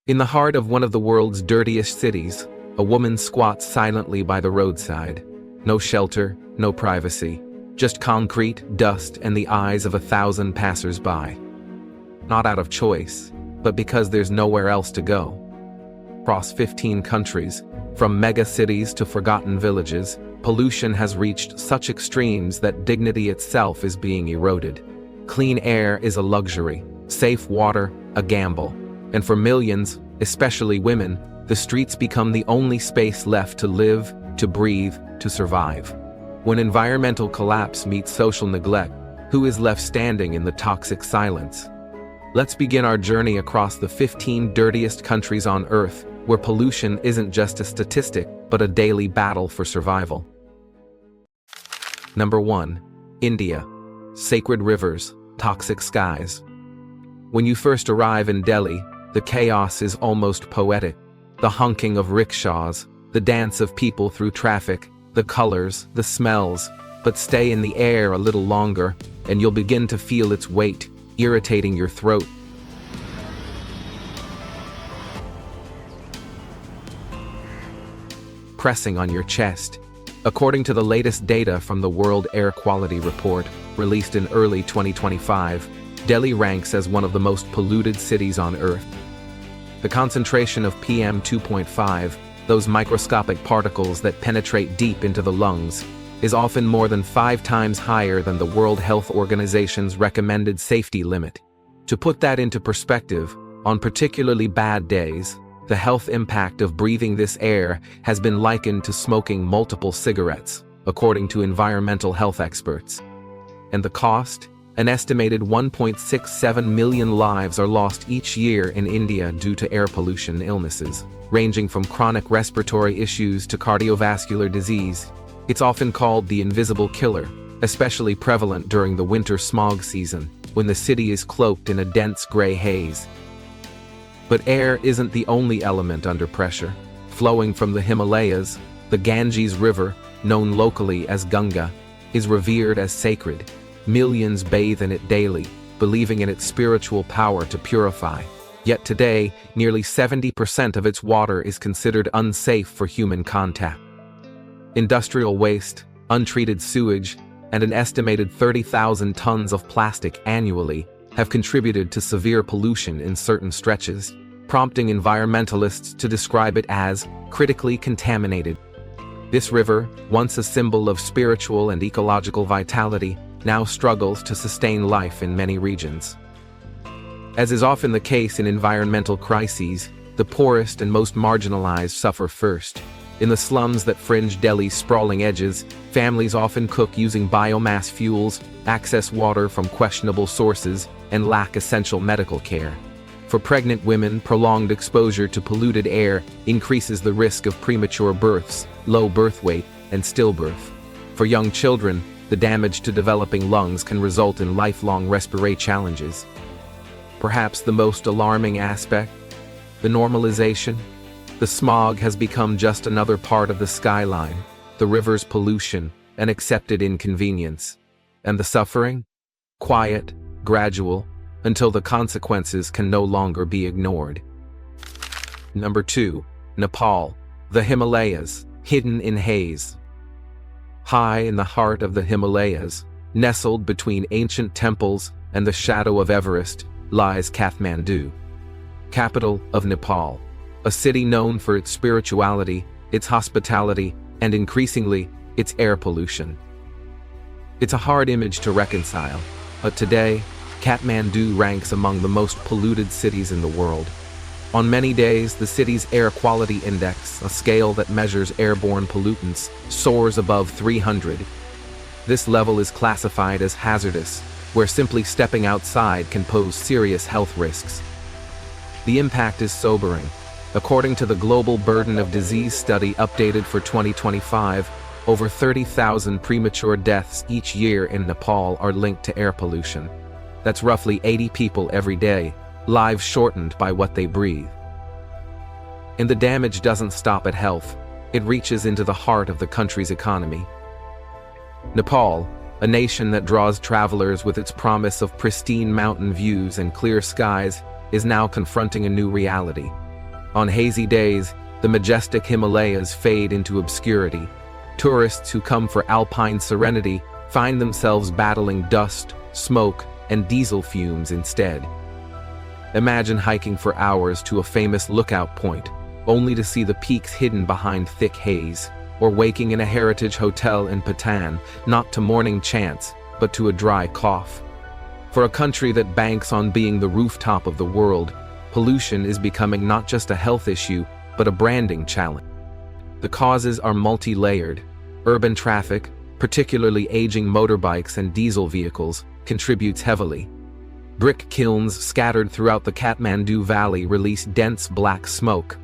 In the heart of one of the world's dirtiest cities, a woman squats silently by the roadside. No shelter, no privacy, just concrete, dust, and the eyes of 1,000 passers-by. Not out of choice, but because there's nowhere else to go. Across 15 countries, from mega-cities to forgotten villages, pollution has reached such extremes that dignity itself is being eroded. Clean air is a luxury, safe water, a gamble. And for millions, especially women, the streets become the only space left to live, to breathe, to survive. When environmental collapse meets social neglect, who is left standing in the toxic silence? Let's begin our journey across the 15 dirtiest countries on Earth, where pollution isn't just a statistic, but a daily battle for survival. Number 1. India. Sacred rivers, toxic skies. When you first arrive in Delhi, the chaos is almost poetic. The honking of rickshaws, the dance of people through traffic, the colors, the smells. But stay in the air a little longer, and you'll begin to feel its weight, irritating your throat. Pressing on your chest. According to the latest data from the World Air Quality Report, released in early 2025, Delhi ranks as one of the most polluted cities on Earth. The concentration of PM 2.5, those microscopic particles that penetrate deep into the lungs, is often more than 5 times higher than the World Health Organization's recommended safety limit. To put that into perspective, on particularly bad days, the health impact of breathing this air has been likened to smoking multiple cigarettes, according to environmental health experts. And the cost? An estimated 1.67 million lives are lost each year in India due to air pollution illnesses, ranging from chronic respiratory issues to cardiovascular disease. It's often called the invisible killer, especially prevalent during the winter smog season, when the city is cloaked in a dense gray haze. But air isn't the only element under pressure. Flowing from the Himalayas, the Ganges River, known locally as Ganga, is revered as sacred. Millions bathe in it daily, believing in its spiritual power to purify. Yet today, nearly 70% of its water is considered unsafe for human contact. Industrial waste, untreated sewage, and an estimated 30,000 tons of plastic annually have contributed to severe pollution in certain stretches, prompting environmentalists to describe it as critically contaminated. This river, once a symbol of spiritual and ecological vitality, now struggles to sustain life in many regions. As is often the case in environmental crises, the poorest and most marginalized suffer first. In the slums that fringe Delhi's sprawling edges, families often cook using biomass fuels, access water from questionable sources, and lack essential medical care. For pregnant women, prolonged exposure to polluted air increases the risk of premature births, low birth weight, and stillbirth. For young children, the damage to developing lungs can result in lifelong respiratory challenges. Perhaps the most alarming aspect? The normalization. The smog has become just another part of the skyline, the river's pollution, an accepted inconvenience. And the suffering? Quiet, gradual, until the consequences can no longer be ignored. Number 2. Nepal. The Himalayas, hidden in haze. High in the heart of the Himalayas, nestled between ancient temples and the shadow of Everest, lies Kathmandu, capital of Nepal, a city known for its spirituality, its hospitality, and increasingly, its air pollution. It's a hard image to reconcile, but today, Kathmandu ranks among the most polluted cities in the world. On many days, the city's air quality index, a scale that measures airborne pollutants, soars above 300. This level is classified as hazardous, where simply stepping outside can pose serious health risks. The impact is sobering. According to the Global Burden of Disease study updated for 2025, over 30,000 premature deaths each year in Nepal are linked to air pollution. That's roughly 80 people every day, lives shortened by what they breathe. And the damage doesn't stop at health. It reaches into the heart of the country's economy. Nepal, a nation that draws travelers with its promise of pristine mountain views and clear skies, is now confronting a new reality. On hazy days, the majestic Himalayas fade into obscurity. Tourists who come for alpine serenity find themselves battling dust, smoke, and diesel fumes instead. Imagine hiking for hours to a famous lookout point, only to see the peaks hidden behind thick haze, or waking in a heritage hotel in Patan, not to morning chants, but to a dry cough. For a country that banks on being the rooftop of the world, pollution is becoming not just a health issue, but a branding challenge. The causes are multi-layered. Urban traffic, particularly aging motorbikes and diesel vehicles, contributes heavily. Brick kilns scattered throughout the Kathmandu Valley release dense black smoke.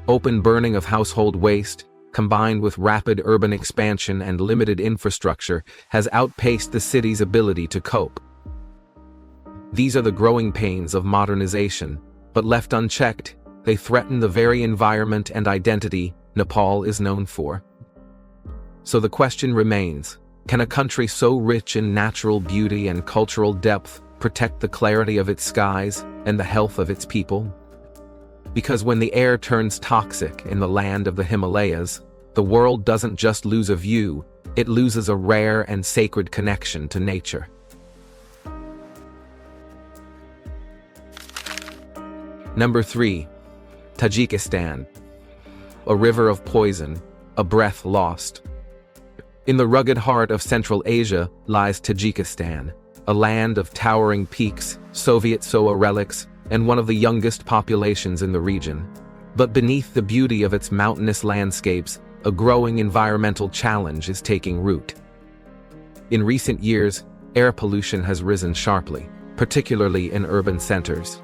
Open burning of household waste, combined with rapid urban expansion and limited infrastructure, has outpaced the city's ability to cope. These are the growing pains of modernization, but left unchecked, they threaten the very environment and identity Nepal is known for. So the question remains, can a country so rich in natural beauty and cultural depth protect the clarity of its skies and the health of its people? Because when the air turns toxic in the land of the Himalayas, the world doesn't just lose a view, it loses a rare and sacred connection to nature. Number 3. Tajikistan. A river of poison, a breath lost. In the rugged heart of Central Asia lies Tajikistan, a land of towering peaks, Soviet Soa relics, and one of the youngest populations in the region. But beneath the beauty of its mountainous landscapes, a growing environmental challenge is taking root. In recent years, air pollution has risen sharply, particularly in urban centers.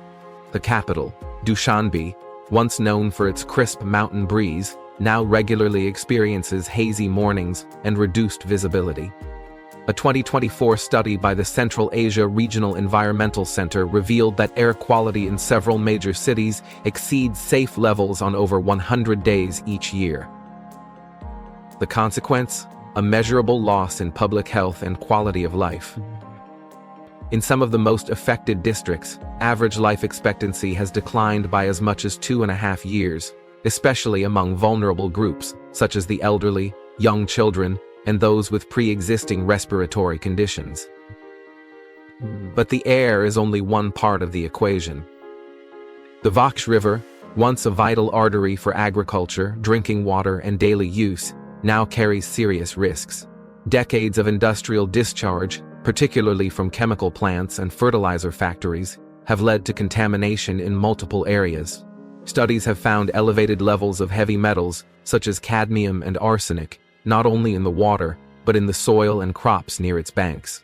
The capital, Dushanbe, once known for its crisp mountain breeze, now regularly experiences hazy mornings and reduced visibility. A 2024 study by the Central Asia Regional Environmental Center revealed that air quality in several major cities exceeds safe levels on over 100 days each year. The consequence? A measurable loss in public health and quality of life. In some of the most affected districts, average life expectancy has declined by as much as 2.5 years, especially among vulnerable groups, such as the elderly, young children, and those with pre-existing respiratory conditions. But the air is only one part of the equation. The Vaksh River, once a vital artery for agriculture, drinking water, and daily use, now carries serious risks. Decades of industrial discharge, particularly from chemical plants and fertilizer factories, have led to contamination in multiple areas. Studies have found elevated levels of heavy metals, such as cadmium and arsenic, not only in the water, but in the soil and crops near its banks.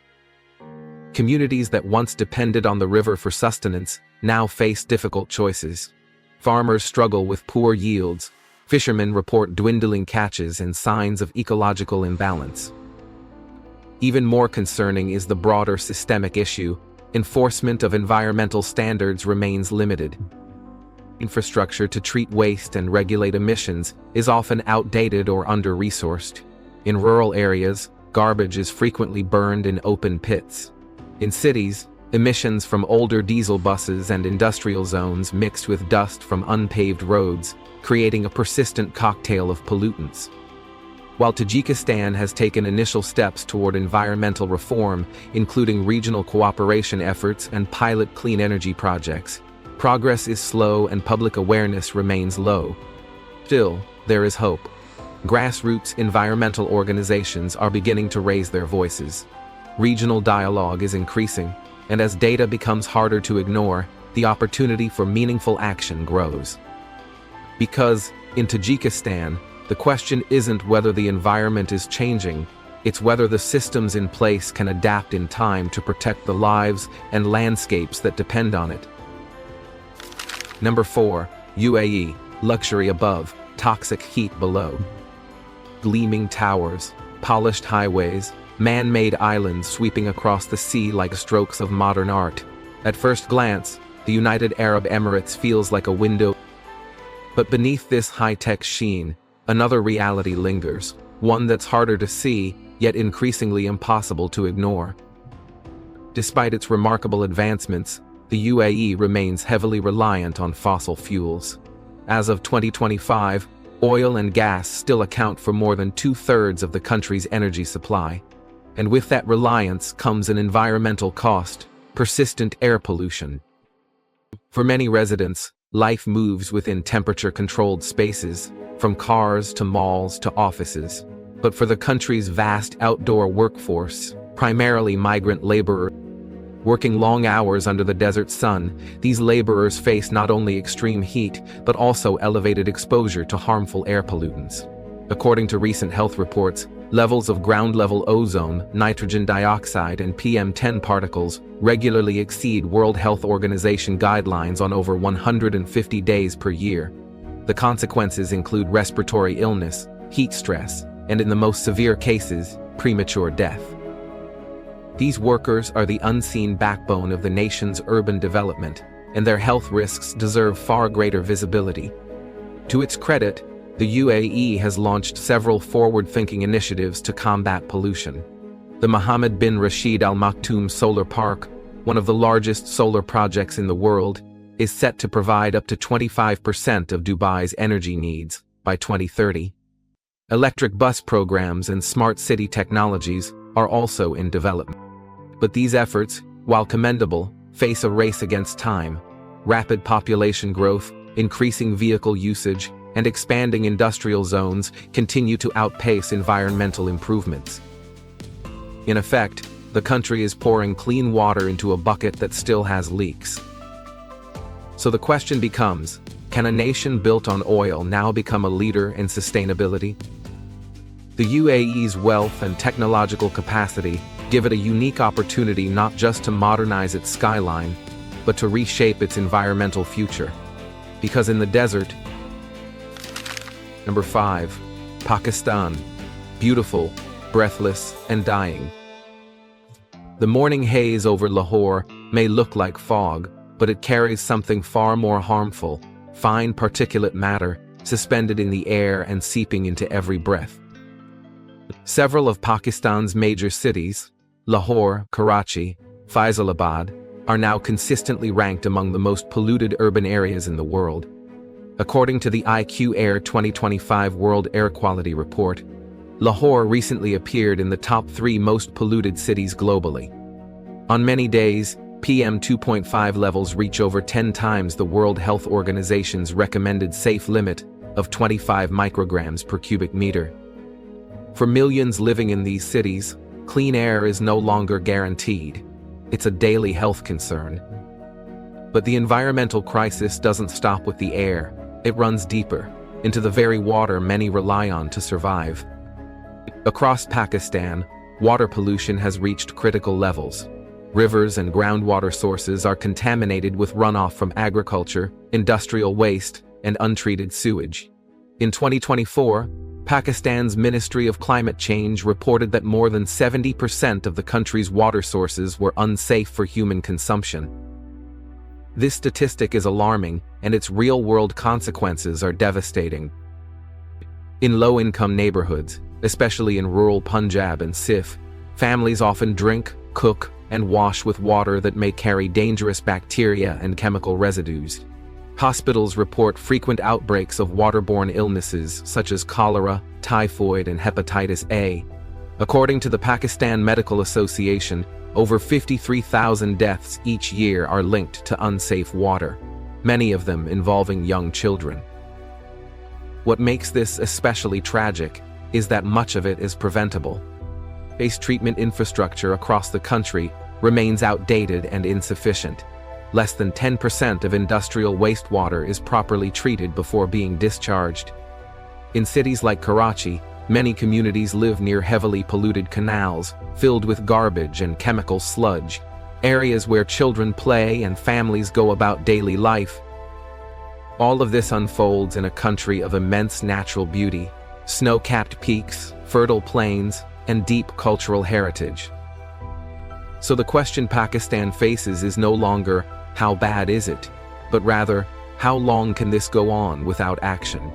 Communities that once depended on the river for sustenance now face difficult choices. Farmers struggle with poor yields, fishermen report dwindling catches and signs of ecological imbalance. Even more concerning is the broader systemic issue. Enforcement of environmental standards remains limited. Infrastructure to treat waste and regulate emissions is often outdated or under-resourced. In rural areas, garbage is frequently burned in open pits. In cities, emissions from older diesel buses and industrial zones mixed with dust from unpaved roads, creating a persistent cocktail of pollutants. While Tajikistan has taken initial steps toward environmental reform, including regional cooperation efforts and pilot clean energy projects, progress is slow and public awareness remains low. Still, there is hope. Grassroots environmental organizations are beginning to raise their voices. Regional dialogue is increasing, and as data becomes harder to ignore, the opportunity for meaningful action grows. Because, in Tajikistan, the question isn't whether the environment is changing, it's whether the systems in place can adapt in time to protect the lives and landscapes that depend on it. Number 4. UAE, luxury above, toxic heat below. Gleaming towers, polished highways, man-made islands sweeping across the sea like strokes of modern art. At first glance, the United Arab Emirates feels like a window. But beneath this high-tech sheen, another reality lingers, one that's harder to see, yet increasingly impossible to ignore. Despite its remarkable advancements, the UAE remains heavily reliant on fossil fuels. As of 2025, oil and gas still account for more than 2/3 of the country's energy supply. And with that reliance comes an environmental cost: persistent air pollution. For many residents, life moves within temperature-controlled spaces, from cars to malls to offices. But for the country's vast outdoor workforce, primarily migrant laborers, working long hours under the desert sun, these laborers face not only extreme heat, but also elevated exposure to harmful air pollutants. According to recent health reports, levels of ground-level ozone, nitrogen dioxide, and PM10 particles regularly exceed World Health Organization guidelines on over 150 days per year. The consequences include respiratory illness, heat stress, and in the most severe cases, premature death. These workers are the unseen backbone of the nation's urban development, and their health risks deserve far greater visibility. To its credit, the UAE has launched several forward-thinking initiatives to combat pollution. The Mohammed bin Rashid Al Maktoum Solar Park, one of the largest solar projects in the world, is set to provide up to 25% of Dubai's energy needs by 2030. Electric bus programs and smart city technologies are also in development. But these efforts, while commendable, face a race against time. Rapid population growth, increasing vehicle usage, and expanding industrial zones continue to outpace environmental improvements. In effect, the country is pouring clean water into a bucket that still has leaks. So the question becomes, can a nation built on oil now become a leader in sustainability? The UAE's wealth and technological capacity give it a unique opportunity not just to modernize its skyline, but to reshape its environmental future. Because in the desert, Number 5. Pakistan. Beautiful, breathless, and dying. The morning haze over Lahore may look like fog, but it carries something far more harmful: fine particulate matter suspended in the air and seeping into every breath. Several of Pakistan's major cities, Lahore, Karachi, Faisalabad, are now consistently ranked among the most polluted urban areas in the world. According to the IQ Air 2025 World Air Quality Report, Lahore recently appeared in the top 3 most polluted cities globally. On many days, PM 2.5 levels reach over 10 times the World Health Organization's recommended safe limit of 25 micrograms per cubic meter. For millions living in these cities, clean air is no longer guaranteed. It's a daily health concern. But the environmental crisis doesn't stop with the air. It runs deeper, into the very water many rely on to survive. Across Pakistan, water pollution has reached critical levels. Rivers and groundwater sources are contaminated with runoff from agriculture, industrial waste, and untreated sewage. In 2024, Pakistan's Ministry of Climate Change reported that more than 70% of the country's water sources were unsafe for human consumption. This statistic is alarming, and its real-world consequences are devastating. In low-income neighborhoods, especially in rural Punjab and Sindh, families often drink, cook, and wash with water that may carry dangerous bacteria and chemical residues. Hospitals report frequent outbreaks of waterborne illnesses such as cholera, typhoid, and hepatitis A. According to the Pakistan Medical Association, over 53,000 deaths each year are linked to unsafe water, many of them involving young children. What makes this especially tragic is that much of it is preventable. Waste treatment infrastructure across the country remains outdated and insufficient. Less than 10% of industrial wastewater is properly treated before being discharged. In cities like Karachi, many communities live near heavily polluted canals, filled with garbage and chemical sludge, areas where children play and families go about daily life. All of this unfolds in a country of immense natural beauty, snow-capped peaks, fertile plains, and deep cultural heritage. So the question Pakistan faces is no longer, how bad is it? But rather, how long can this go on without action?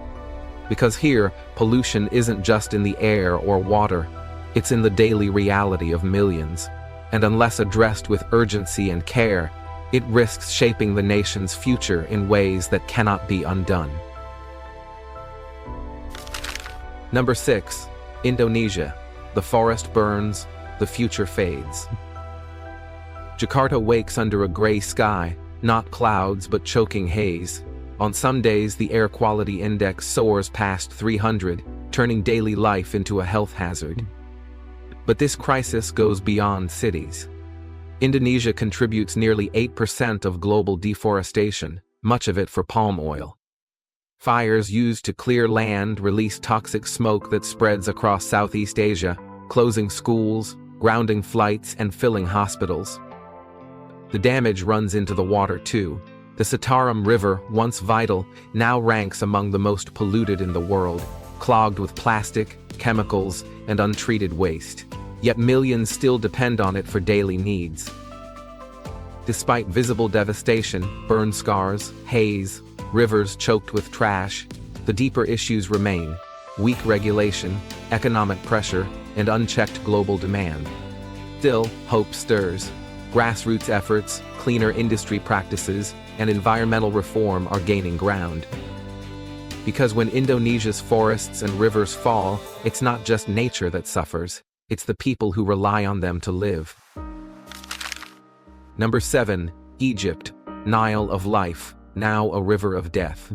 Because here, pollution isn't just in the air or water, it's in the daily reality of millions. And unless addressed with urgency and care, it risks shaping the nation's future in ways that cannot be undone. Number 6. Indonesia. The forest burns, the future fades. Jakarta wakes under a gray sky, not clouds but choking haze. On some days, the air quality index soars past 300, turning daily life into a health hazard. But this crisis goes beyond cities. Indonesia contributes nearly 8% of global deforestation, much of it for palm oil. Fires used to clear land release toxic smoke that spreads across Southeast Asia, closing schools, grounding flights, and filling hospitals. The damage runs into the water too. The Citarum River, once vital, now ranks among the most polluted in the world, clogged with plastic, chemicals, and untreated waste. Yet millions still depend on it for daily needs. Despite visible devastation, burn scars, haze, rivers choked with trash, the deeper issues remain: weak regulation, economic pressure, and unchecked global demand. Still, hope stirs. Grassroots efforts, cleaner industry practices, and environmental reform are gaining ground. Because when Indonesia's forests and rivers fall, it's not just nature that suffers, it's the people who rely on them to live. Number 7. Egypt. Nile of Life, now a river of death.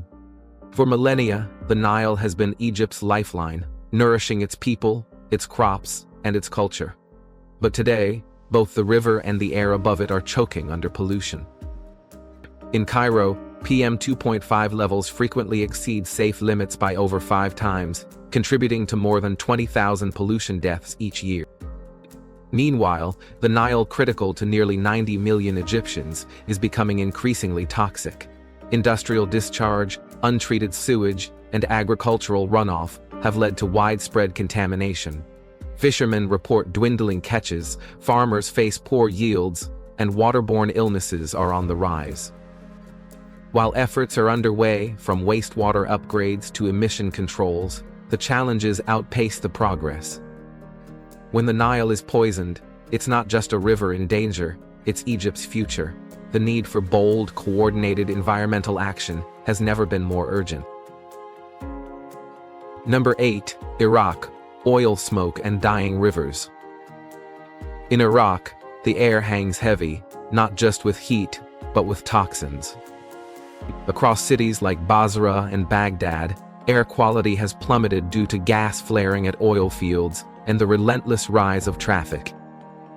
For millennia, the Nile has been Egypt's lifeline, nourishing its people, its crops, and its culture. But today, both the river and the air above it are choking under pollution. In Cairo, PM 2.5 levels frequently exceed safe limits by over 5 times, contributing to more than 20,000 pollution deaths each year. Meanwhile, the Nile, critical to nearly 90 million Egyptians, is becoming increasingly toxic. Industrial discharge, untreated sewage, and agricultural runoff have led to widespread contamination. Fishermen report dwindling catches, farmers face poor yields, and waterborne illnesses are on the rise. While efforts are underway, from wastewater upgrades to emission controls, the challenges outpace the progress. When the Nile is poisoned, it's not just a river in danger, it's Egypt's future. The need for bold, coordinated environmental action has never been more urgent. Number 8. Iraq. Oil smoke and dying rivers. In Iraq, the air hangs heavy, not just with heat, but with toxins. Across cities like Basra and Baghdad, air quality has plummeted due to gas flaring at oil fields and the relentless rise of traffic.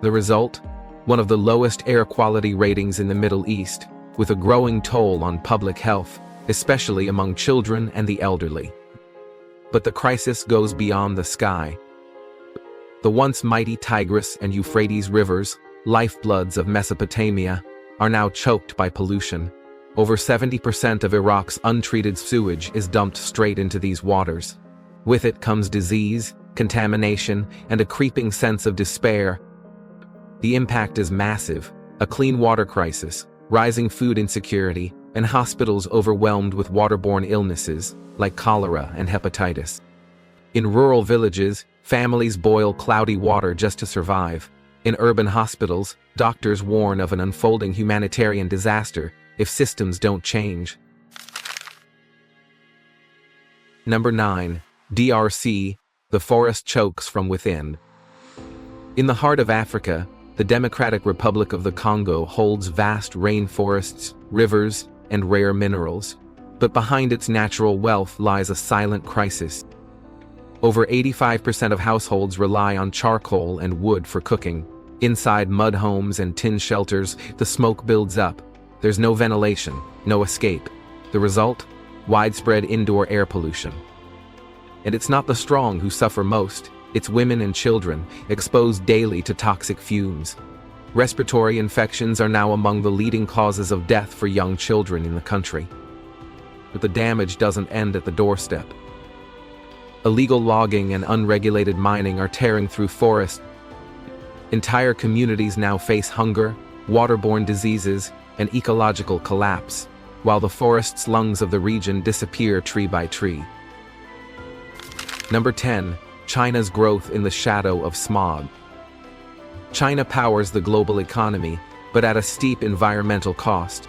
The result? One of the lowest air quality ratings in the Middle East, with a growing toll on public health, especially among children and the elderly. But the crisis goes beyond the sky. The once mighty Tigris and Euphrates rivers, lifebloods of Mesopotamia, are now choked by pollution. Over 70% of Iraq's untreated sewage is dumped straight into these waters. With it comes disease, contamination, and a creeping sense of despair. The impact is massive: a clean water crisis, rising food insecurity, and hospitals overwhelmed with waterborne illnesses like cholera and hepatitis. In rural villages, families boil cloudy water just to survive. In urban hospitals, doctors warn of an unfolding humanitarian disaster if systems don't change. Number 9. DRC. The forest chokes from within. In the heart of Africa, the Democratic Republic of the Congo holds vast rainforests, rivers, and rare minerals. But behind its natural wealth lies a silent crisis. Over 85% of households rely on charcoal and wood for cooking. Inside mud homes and tin shelters, the smoke builds up. There's no ventilation, no escape. The result? Widespread indoor air pollution. And it's not the strong who suffer most, it's women and children, exposed daily to toxic fumes. Respiratory infections are now among the leading causes of death for young children in the country. But the damage doesn't end at the doorstep. Illegal logging and unregulated mining are tearing through forests. Entire communities now face hunger, waterborne diseases, and ecological collapse, while the forest's lungs of the region disappear tree by tree. Number 10. China's growth in the shadow of smog. China powers the global economy, but at a steep environmental cost.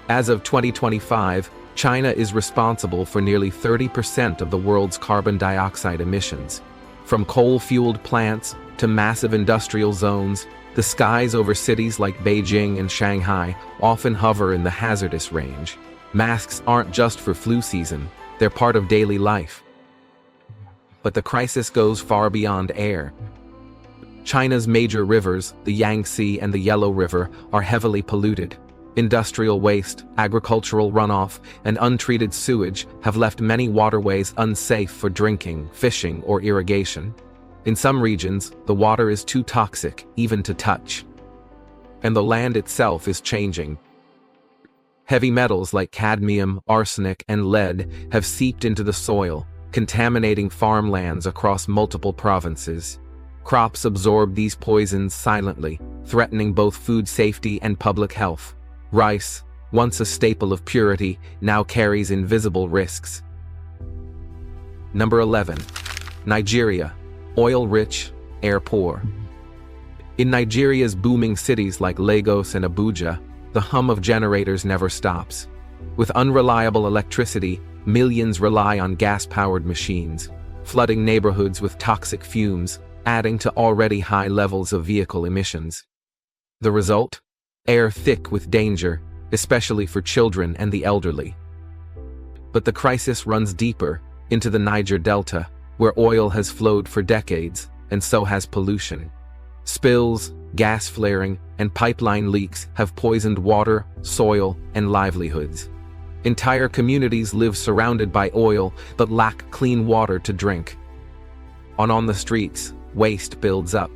As of 2025, China is responsible for nearly 30% of the world's carbon dioxide emissions. From coal-fueled plants to massive industrial zones, the skies over cities like Beijing and Shanghai often hover in the hazardous range. Masks aren't just for flu season, they're part of daily life. But the crisis goes far beyond air. China's major rivers, the Yangtze and the Yellow River, are heavily polluted. Industrial waste, agricultural runoff, and untreated sewage have left many waterways unsafe for drinking, fishing, or irrigation. In some regions, the water is too toxic even to touch. And the land itself is changing. Heavy metals like cadmium, arsenic, and lead have seeped into the soil, contaminating farmlands across multiple provinces. Crops absorb these poisons silently, threatening both food safety and public health. Rice, once a staple of purity, now carries invisible risks. Number 11. Nigeria. Oil-rich, air-poor. In Nigeria's booming cities like Lagos and Abuja, the hum of generators never stops. With unreliable electricity, millions rely on gas-powered machines, flooding neighborhoods with toxic fumes, adding to already high levels of vehicle emissions. The result? Air thick with danger, especially for children and the elderly. But the crisis runs deeper, into the Niger Delta, where oil has flowed for decades, and so has pollution. Spills, gas flaring, and pipeline leaks have poisoned water, soil, and livelihoods. Entire communities live surrounded by oil but lack clean water to drink. On the streets, waste builds up.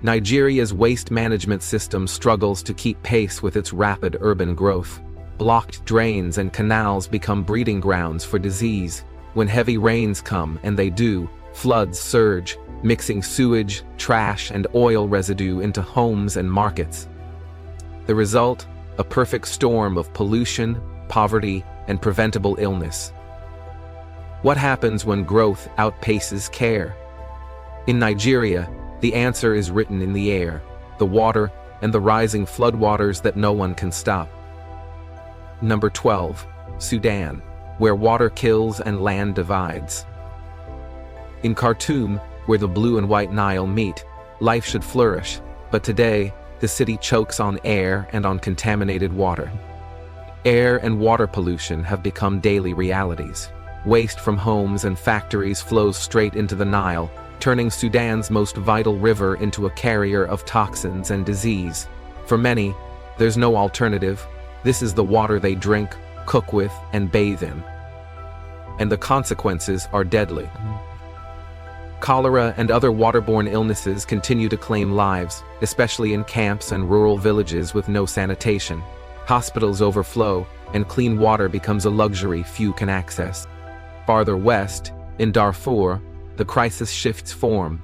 Nigeria's waste management system struggles to keep pace with its rapid urban growth. Blocked drains and canals become breeding grounds for disease. When heavy rains come, and they do, floods surge, mixing sewage, trash, and oil residue into homes and markets. The result? A perfect storm of pollution, poverty, and preventable illness. What happens when growth outpaces care? In Nigeria, the answer is written in the air, the water, and the rising floodwaters that no one can stop. Number 12. Sudan, where water kills and land divides. In Khartoum, where the blue and white Nile meet, life should flourish, but today, the city chokes on air and on contaminated water. Air and water pollution have become daily realities. Waste from homes and factories flows straight into the Nile, turning Sudan's most vital river into a carrier of toxins and disease. For many, there's no alternative. This is the water they drink, cook with, and bathe in. And the consequences are deadly. Cholera and other waterborne illnesses continue to claim lives, especially in camps and rural villages with no sanitation. Hospitals overflow, and clean water becomes a luxury few can access. Farther west, in Darfur, the crisis shifts form.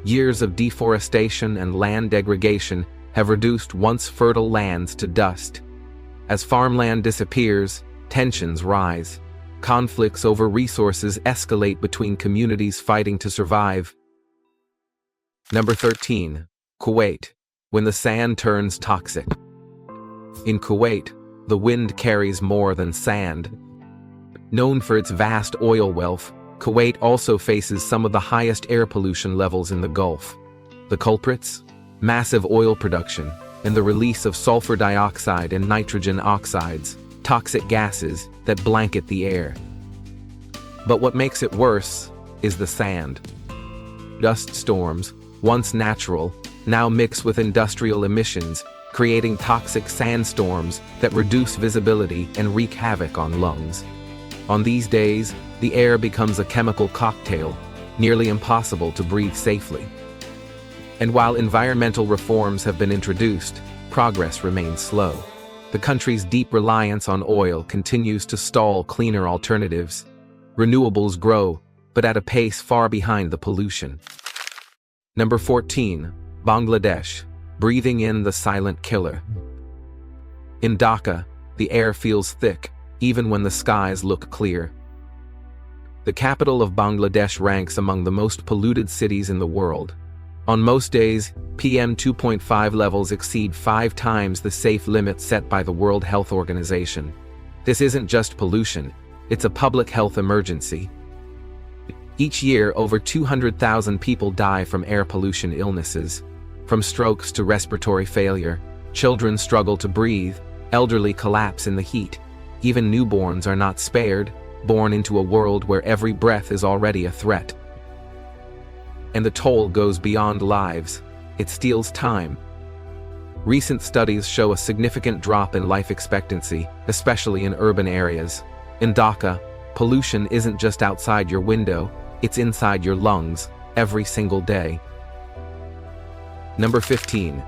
Years of deforestation and land degradation have reduced once fertile lands to dust. As farmland disappears, tensions rise. Conflicts over resources escalate between communities fighting to survive. Number 13. Kuwait, when the sand turns toxic. In Kuwait, the wind carries more than sand. Known for its vast oil wealth, Kuwait also faces some of the highest air pollution levels in the Gulf. The culprits? Massive oil production, and the release of sulfur dioxide and nitrogen oxides, toxic gases that blanket the air. But what makes it worse is the sand. Dust storms, once natural, now mix with industrial emissions, creating toxic sandstorms that reduce visibility and wreak havoc on lungs. On these days, the air becomes a chemical cocktail, nearly impossible to breathe safely. And while environmental reforms have been introduced, progress remains slow. The country's deep reliance on oil continues to stall cleaner alternatives. Renewables grow, but at a pace far behind the pollution. Number 14. Bangladesh, breathing in the silent killer. In Dhaka, the air feels thick, even when the skies look clear. The capital of Bangladesh ranks among the most polluted cities in the world. On most days, PM 2.5 levels exceed 5 times the safe limit set by the World Health Organization. This isn't just pollution, it's a public health emergency. Each year, over 200,000 people die from air pollution illnesses. From strokes to respiratory failure, children struggle to breathe, elderly collapse in the heat. Even newborns are not spared, born into a world where every breath is already a threat. And the toll goes beyond lives. It steals time. Recent studies show a significant drop in life expectancy, especially in urban areas. In Dhaka, pollution isn't just outside your window, it's inside your lungs, every single day. Number 15.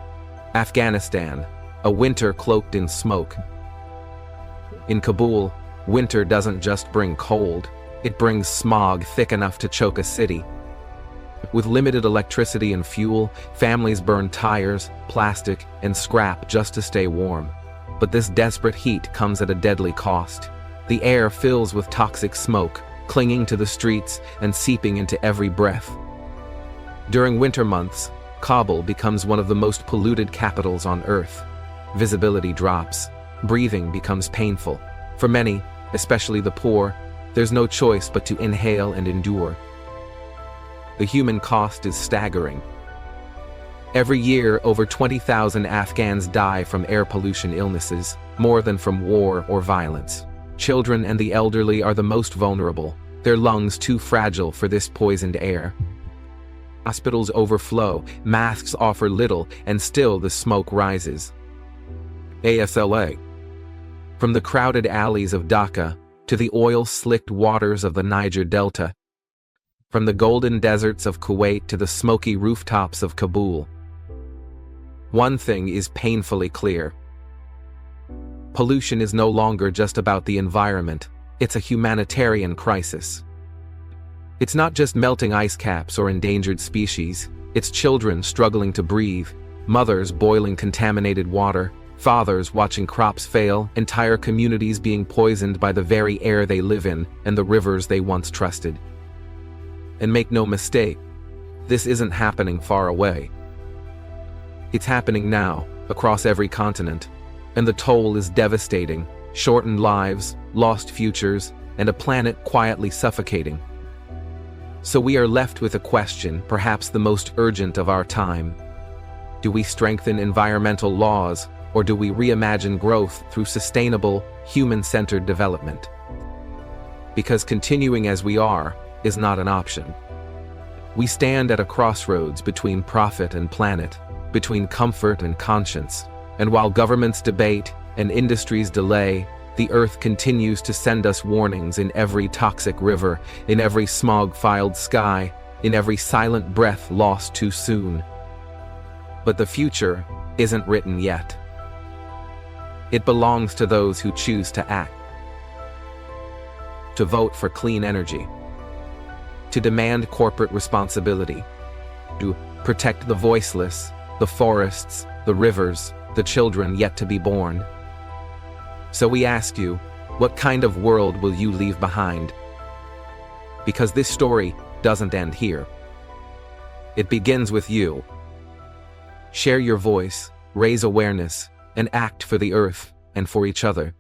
Afghanistan, a winter cloaked in smoke. In Kabul, winter doesn't just bring cold, it brings smog thick enough to choke a city. With limited electricity and fuel, families burn tires, plastic, and scrap just to stay warm. But this desperate heat comes at a deadly cost. The air fills with toxic smoke, clinging to the streets and seeping into every breath. During winter months, Kabul becomes one of the most polluted capitals on Earth. Visibility drops. Breathing becomes painful. For many, especially the poor, there's no choice but to inhale and endure. The human cost is staggering. Every year, over 20,000 Afghans die from air pollution illnesses, more than from war or violence. Children and the elderly are the most vulnerable, their lungs too fragile for this poisoned air. Hospitals overflow, masks offer little, and still the smoke rises. ASLA. From the crowded alleys of Dhaka to the oil-slicked waters of the Niger Delta, from the golden deserts of Kuwait to the smoky rooftops of Kabul, one thing is painfully clear. Pollution is no longer just about the environment, it's a humanitarian crisis. It's not just melting ice caps or endangered species, it's children struggling to breathe, mothers boiling contaminated water, fathers watching crops fail, entire communities being poisoned by the very air they live in and the rivers they once trusted. And make no mistake, this isn't happening far away. It's happening now, across every continent, and the toll is devastating: shortened lives, lost futures, and a planet quietly suffocating. So we are left with a question, perhaps the most urgent of our time. Do we strengthen environmental laws, or do we reimagine growth through sustainable, human-centered development? Because continuing as we are is not an option. We stand at a crossroads between profit and planet, between comfort and conscience, and while governments debate and industries delay, the Earth continues to send us warnings in every toxic river, in every smog-filled sky, in every silent breath lost too soon. But the future isn't written yet. It belongs to those who choose to act, to vote for clean energy, to demand corporate responsibility, to protect the voiceless, the forests, the rivers, the children yet to be born. So we ask you, what kind of world will you leave behind? Because this story doesn't end here. It begins with you. Share your voice, raise awareness, and act for the Earth and for each other.